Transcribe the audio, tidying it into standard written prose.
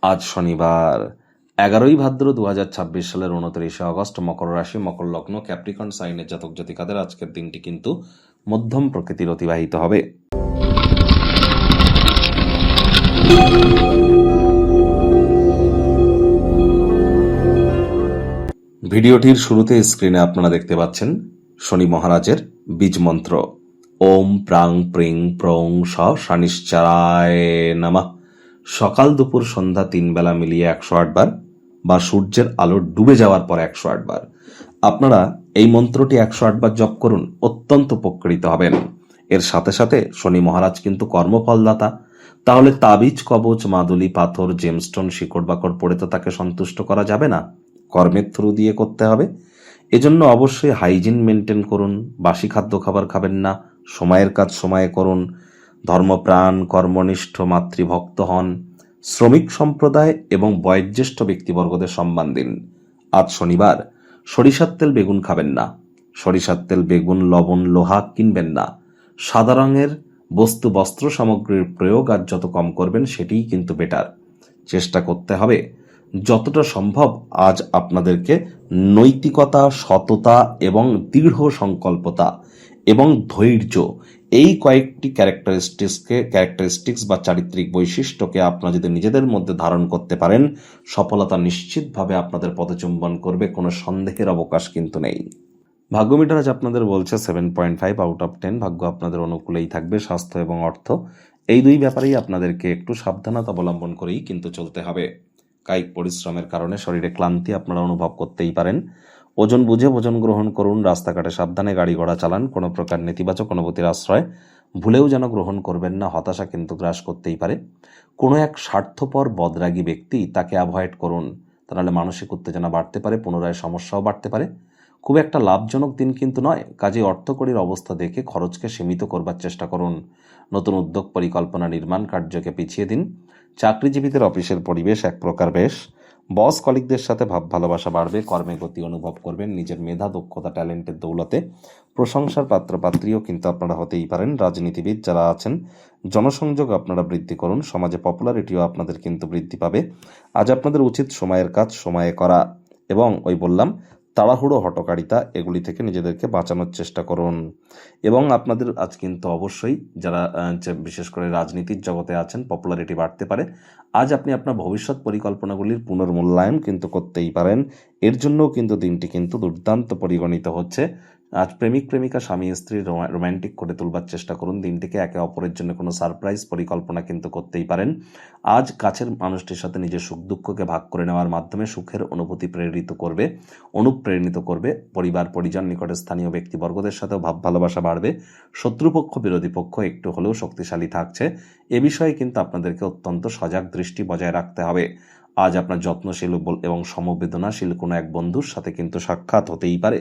আজ শনিবার 11ই ভাদ্র 2026 সালের 29 আগস্ট, মকর রাশি, মকর লগ্ন, ক্যাপ্রিকন সাইনের জাতক জাতিকাদের আজকের দিনটি কিন্তু মধ্যম প্রকৃতির অতিবাহিত হবে। ভিডিওটির শুরুতে স্ক্রিনে আপনারা দেখতে পাচ্ছেন শনি মহারাজের বীজ মন্ত্র ওম প্রাং প্রিং প্রং স শনিশ্চরায় নমঃ। সকাল দুপুর সন্ধ্যা 3 বেলা মিলিয়ে 108 বার, বা সূর্যের আলো ডুবে যাওয়ার পর 108 বার আপনারা এই মন্ত্রটি 108 বার জপ করুন, অত্যন্ত উপকৃত হবেন। এর সাথে সাথে শনি মহারাজ কিন্তু কর্মফলদাতা, তাহলে তাবিজ, কবচ, মাদুলি, পাথর, জেমস্টোন, শিকড় বাকড় পড়ে তো তাকে সন্তুষ্ট করা যাবে না, কর্মের থ্রু দিয়ে করতে হবে। এজন্য অবশ্যই হাইজিন মেনটেন করুন, বাসি খাদ্য খাবার খাবেন না, সময়ের কাজ সময়ে করুন, ধর্মপ্রাণ কর্মনিষ্ঠ মাতৃভক্ত হন, শ্রমিক সম্প্রদায় এবং বয়োজ্যেষ্ঠ ব্যক্তিবর্গদের সম্মান দিন। আজ শনিবার সরিষার তেল বেগুন খাবেন না, সরিষার তেল বেগুন লবণ লোহা কিনবেন না। সাদা রঙের বস্তু বস্ত্র সামগ্রীর প্রয়োগ আজ যত কম করবেন সেটিই কিন্তু বেটার। চেষ্টা করতে হবে যতটা সম্ভব আজ আপনাদেরকে নৈতিকতা, সততা এবং দৃঢ় সংকল্পতা এবং ধৈর্য, এই কয়েকটি ক্যারেক্টারিস্টিক্স বা চারিত্রিক বৈশিষ্ট্যকে আপনারা যদি নিজেদের মধ্যে ধারণ করতে পারেন, সফলতা নিশ্চিতভাবে আপনাদের পদচুম্বন করবে, কোনো সন্দেহের অবকাশ কিন্তু নেই। ভাগ্য মিটার আজ আপনাদের বলছে 7.5 আউট অফ 10। ভাগ্য আপনাদের অনুকূলেই থাকবে। স্বাস্থ্য এবং অর্থ এই দুই ব্যাপারেই আপনাদেরকে একটু সাবধানতা অবলম্বন করেই কিন্তু চলতে হবে। কায়িক পরিশ্রমের কারণে শরীরে ক্লান্তি আপনারা অনুভব করতেই পারেন। ওজন বুঝে ভোজন গ্রহণ করুন। রাস্তাঘাটে সাবধানে গাড়ি ঘোড়া চালান। কোনো প্রকার নেতিবাচক অনুভূতির আশ্রয় ভুলেও যেন গ্রহণ করবেন না, হতাশা কিন্তু গ্রাস করতেই পারে। কোনো এক স্বার্থপর বদরাগী ব্যক্তি, তাকে অ্যাভয়েড করুন, তাহলে মানসিক উত্তেজনা বাড়তে পারে, পুনরায় সমস্যাও বাড়তে পারে। খুব একটা লাভজনক দিন কিন্তু নয়, কাজে অর্থকরীর অবস্থা দেখে খরচকে সীমিত করবার চেষ্টা করুন। নতুন উদ্যোগ পরিকল্পনা নির্মাণ কার্যকে পিছিয়ে দিন। চাকরিজীবীদের অফিসের পরিবেশ এক প্রকার বেশ। বস কলিগদের সাথে ভাব ভালোবাসা বাড়বে। কর্মে গতি অনুভব করবেন। নিজের মেধা, দক্ষতা, ট্যালেন্টের দৌলতে প্রশংসার পাত্রপাত্রীও কিন্তু আপনারা হতেই পারেন। রাজনীতিবিদ যারা আছেন, জনসংযোগ আপনারা বৃদ্ধি করুন। সমাজে পপুলারিটিও আপনাদের কিন্তু বৃদ্ধি পাবে। আজ আপনাদের উচিত সময়ের কাজ সময়ে করা এবং বললাম তাড়াহুড়ো, হটকারিতা, এগুলি থেকে নিজেদেরকে বাঁচানোর চেষ্টা করুন। এবং আপনাদের আজ কিন্তু অবশ্যই যারা বিশেষ করে রাজনীতির জগতে আছেন, পপুলারিটি বাড়তে পারে। আজ আপনি আপনার ভবিষ্যৎ পরিকল্পনাগুলির পুনর্মূল্যায়ন কিন্তু করতেই পারেন। এর জন্যও কিন্তু দিনটি কিন্তু দুর্দান্ত পরিগণিত হচ্ছে। আজ প্রেমিক প্রেমিকা, স্বামী স্ত্রী রোম্যান্টিক করে তুলবার চেষ্টা করুন। দিনটিকে একে অপরের জন্য কোনো সারপ্রাইজ পরিকল্পনা কিন্তু করতেই পারেন। আজ কাছের মানুষটির সাথে নিজের সুখ দুঃখকে ভাগ করে নেওয়ার মাধ্যমে সুখের অনুভূতি অনুপ্রেরণিত করবে। পরিবার পরিজন, নিকটে স্থানীয় ব্যক্তিবর্গদের সাথেও ভাব ভালোবাসা বাড়বে। শত্রুপক্ষ বিরোধী পক্ষ একটু হলেও শক্তিশালী থাকছে। এ বিষয়ে কিন্তু আপনাদেরকে অত্যন্ত সজাগ দৃষ্টি বজায় রাখতে হবে। আজ আপনার যত্নশীল এবং সমবেদনাশীল কোনো এক বন্ধুর সাথে কিন্তু সাক্ষাৎ হতেই পারে।